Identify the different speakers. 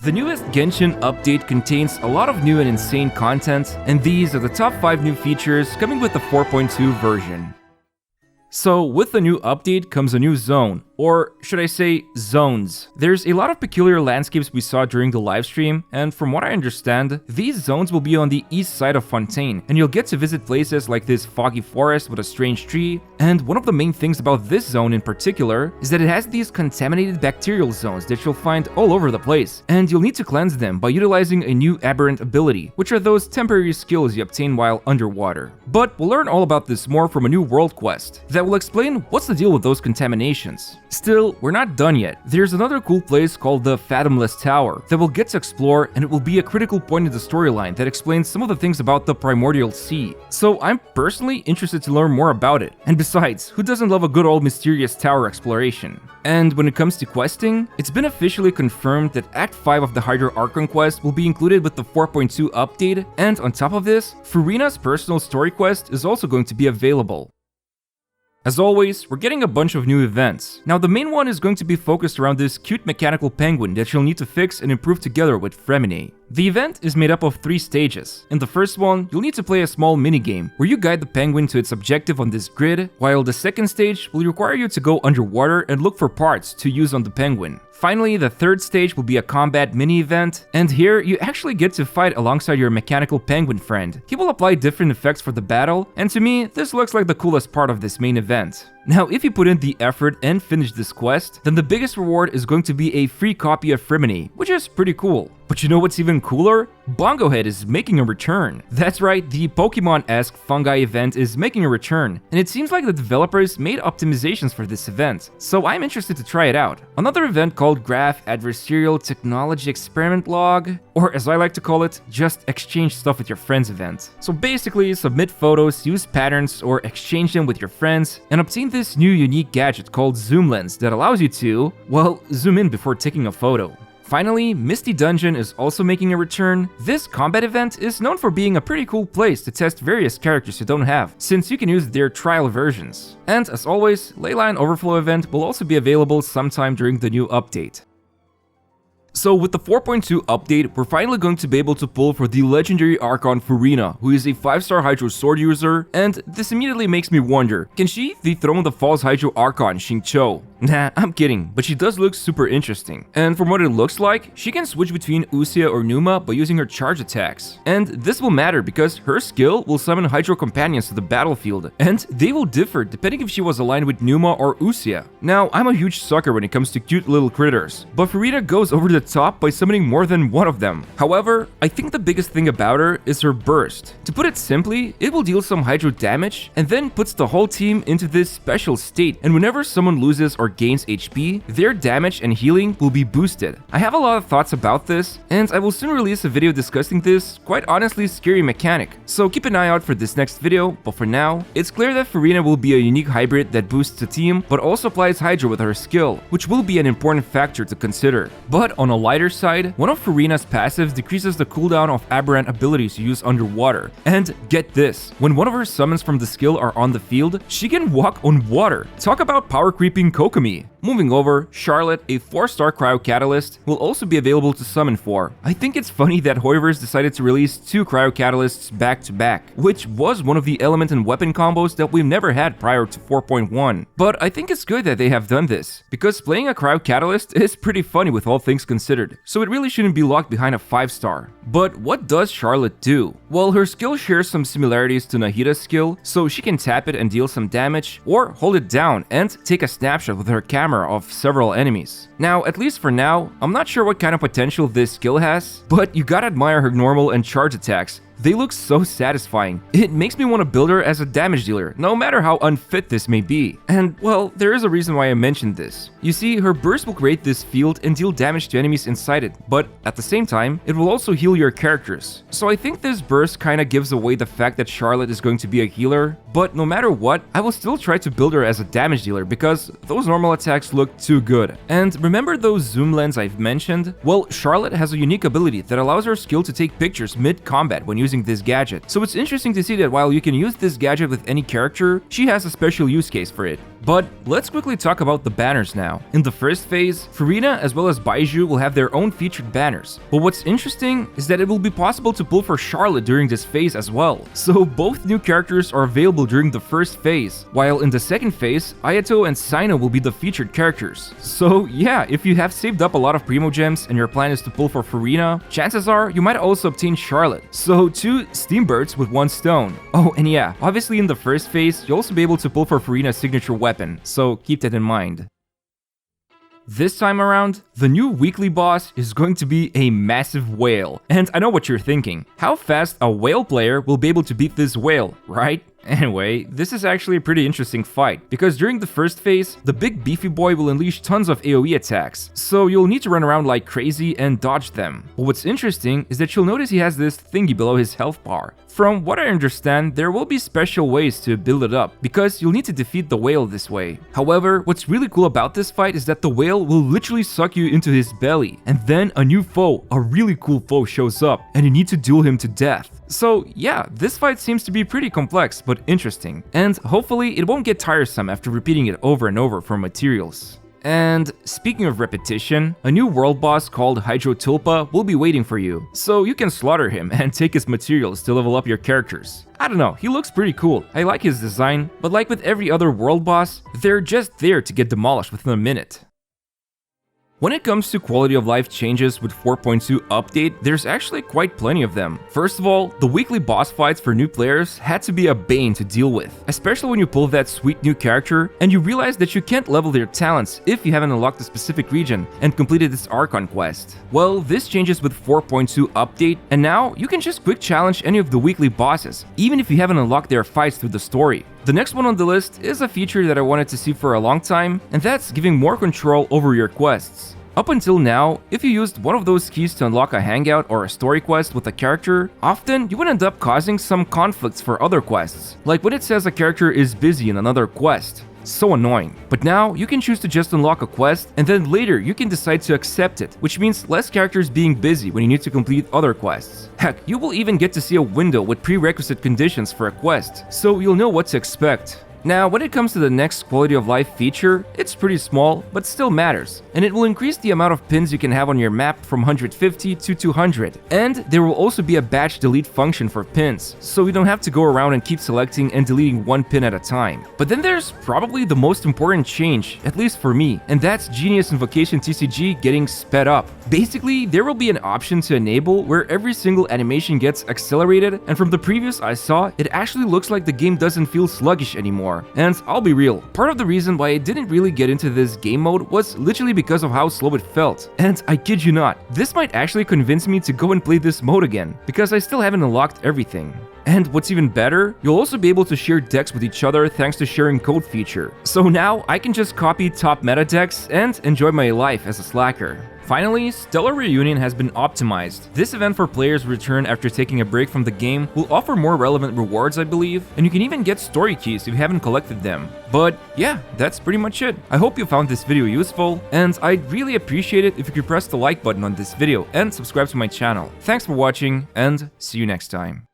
Speaker 1: The newest Genshin update contains a lot of new and insane content, and these are the top 5 new features coming with the 4.2 version. So, with the new update comes a new zone, or should I say, zones. There's a lot of peculiar landscapes we saw during the livestream, and from what I understand, these zones will be on the east side of Fontaine, and you'll get to visit places like this foggy forest with a strange tree, and one of the main things about this zone in particular is that it has these contaminated bacterial zones that you'll find all over the place, and you'll need to cleanse them by utilizing a new aberrant ability, which are those temporary skills you obtain while underwater. But we'll learn all about this more from a new world quest that will explain what's the deal with those contaminations. Still, we're not done yet. There's another cool place called the Fathomless Tower that we'll get to explore, and it will be a critical point in the storyline that explains some of the things about the Primordial Sea. So I'm personally interested to learn more about it. And besides, who doesn't love a good old mysterious tower exploration? And when it comes to questing, it's been officially confirmed that Act 5 of the Hydro Archon quest will be included with the 4.2 update, and on top of this, Furina's personal story quest is also going to be available. As always, we're getting a bunch of new events. Now the main one is going to be focused around this cute mechanical penguin that you'll need to fix and improve together with Fremine. The event is made up of 3 stages. In the first one, you'll need to play a small minigame where you guide the penguin to its objective on this grid, while the second stage will require you to go underwater and look for parts to use on the penguin. Finally, the third stage will be a combat mini-event, and here you actually get to fight alongside your mechanical penguin friend. He will apply different effects for the battle, and to me, this looks like the coolest part of this main event. Now, if you put in the effort and finish this quest, then the biggest reward is going to be a free copy of Fremine, which is pretty cool. But you know what's even cooler? Bongo Head is making a return. That's right, the Pokemon-esque fungi event is making a return, and it seems like the developers made optimizations for this event, so I'm interested to try it out. Another event called Graph Adversarial Technology Experiment Log, or as I like to call it, just exchange stuff with your friends event. So basically, submit photos, use patterns, or exchange them with your friends, and obtain this new unique gadget called Zoom Lens that allows you to, well, zoom in before taking a photo. Finally, Misty Dungeon is also making a return. This combat event is known for being a pretty cool place to test various characters you don't have, since you can use their trial versions. And as always, Leyline Overflow event will also be available sometime during the new update. So with the 4.2 update, we're finally going to be able to pull for the legendary Archon Furina, who is a 5-star Hydro Sword user, and this immediately makes me wonder, can she dethrone the false Hydro Archon Xingqiu? Nah, I'm kidding, but she does look super interesting. And from what it looks like, she can switch between Uxia or Numa by using her charge attacks. And this will matter because her skill will summon Hydro Companions to the battlefield, and they will differ depending if she was aligned with Numa or Uxia. Now, I'm a huge sucker when it comes to cute little critters, but Furina goes over the top by summoning more than one of them. However, I think the biggest thing about her is her burst. To put it simply, it will deal some Hydro damage and then puts the whole team into this special state, and whenever someone loses or gains HP, their damage and healing will be boosted. I have a lot of thoughts about this, and I will soon release a video discussing this, quite honestly, scary mechanic. So keep an eye out for this next video, but for now, it's clear that Furina will be a unique hybrid that boosts the team, but also applies Hydro with her skill, which will be an important factor to consider. But on a lighter side, one of Furina's passives decreases the cooldown of aberrant abilities you use underwater. And get this, when one of her summons from the skill are on the field, she can walk on water. Talk about power creeping Kokomi. Moving over, Charlotte, a 4-star Cryo Catalyst, will also be available to summon for. I think it's funny that Hoiverse decided to release 2 Cryo Catalysts back to back, which was one of the element and weapon combos that we've never had prior to 4.1. But I think it's good that they have done this, because playing a Cryo Catalyst is pretty funny with all things considered, so it really shouldn't be locked behind a 5-star. But what does Charlotte do? Well, her skill shares some similarities to Nahida's skill, so she can tap it and deal some damage, or hold it down and take a snapshot with her camera of several enemies. Now, at least for now, I'm not sure what kind of potential this skill has, but you gotta admire her normal and charge attacks. They look so satisfying. It makes me want to build her as a damage dealer, no matter how unfit this may be. And, well, there is a reason why I mentioned this. You see, her burst will create this field and deal damage to enemies inside it, but at the same time, it will also heal your characters. So I think this burst kinda gives away the fact that Charlotte is going to be a healer, but no matter what, I will still try to build her as a damage dealer because those normal attacks look too good. And remember those zoom lens I've mentioned? Well, Charlotte has a unique ability that allows her skill to take pictures mid-combat when using this gadget. So it's interesting to see that while you can use this gadget with any character, she has a special use case for it. But let's quickly talk about the banners now. In the first phase, Farina as well as Baiju will have their own featured banners. But what's interesting is that it will be possible to pull for Charlotte during this phase as well. So both new characters are available during the first phase, while in the second phase, Ayato and Sino will be the featured characters. So yeah, if you have saved up a lot of Primo Gems and your plan is to pull for Farina, chances are you might also obtain Charlotte. So 2 Steambirds with 1 stone. Oh, and yeah, obviously in the first phase, you'll also be able to pull for Farina's signature weapon, so keep that in mind. This time around, the new weekly boss is going to be a massive whale. And I know what you're thinking. How fast a whale player will be able to beat this whale, right? Anyway, this is actually a pretty interesting fight, because during the first phase, the big beefy boy will unleash tons of AoE attacks, so you'll need to run around like crazy and dodge them. But what's interesting is that you'll notice he has this thingy below his health bar. From what I understand, there will be special ways to build it up, because you'll need to defeat the whale this way. However, what's really cool about this fight is that the whale will literally suck you into his belly, and then a new foe, a really cool foe, shows up, and you need to duel him to death. So yeah, this fight seems to be pretty complex but interesting, and hopefully it won't get tiresome after repeating it over and over for materials. And speaking of repetition, a new world boss called Hydro Tulpa will be waiting for you, so you can slaughter him and take his materials to level up your characters. I don't know, he looks pretty cool. I like his design, but like with every other world boss, they're just there to get demolished within a minute. When it comes to quality of life changes with 4.2 update, there's actually quite plenty of them. First of all, the weekly boss fights for new players had to be a bane to deal with, especially when you pull that sweet new character and you realize that you can't level their talents if you haven't unlocked a specific region and completed this Archon quest. Well, this changes with 4.2 update, and now you can just quick challenge any of the weekly bosses, even if you haven't unlocked their fights through the story. The next one on the list is a feature that I wanted to see for a long time, and that's giving more control over your quests. Up until now, if you used one of those keys to unlock a hangout or a story quest with a character, often you would end up causing some conflicts for other quests, like when it says a character is busy in another quest. So annoying. But now, you can choose to just unlock a quest, and then later you can decide to accept it, which means less characters being busy when you need to complete other quests. Heck, you will even get to see a window with prerequisite conditions for a quest, so you'll know what to expect. Now, when it comes to the next quality of life feature, it's pretty small, but still matters, and it will increase the amount of pins you can have on your map from 150 to 200. And there will also be a batch delete function for pins, so you don't have to go around and keep selecting and deleting one pin at a time. But then there's probably the most important change, at least for me, and that's Genius Invocation TCG getting sped up. Basically, there will be an option to enable where every single animation gets accelerated, and from the previews I saw, it actually looks like the game doesn't feel sluggish anymore. And I'll be real, part of the reason why I didn't really get into this game mode was literally because of how slow it felt. And I kid you not, this might actually convince me to go and play this mode again, because I still haven't unlocked everything. And what's even better, you'll also be able to share decks with each other thanks to sharing code feature. So now I can just copy top meta decks and enjoy my life as a slacker. Finally, Stellar Reunion has been optimized. This event for players who return after taking a break from the game will offer more relevant rewards, I believe, and you can even get story keys if you haven't collected them. But yeah, that's pretty much it. I hope you found this video useful, and I'd really appreciate it if you could press the like button on this video and subscribe to my channel. Thanks for watching, and see you next time.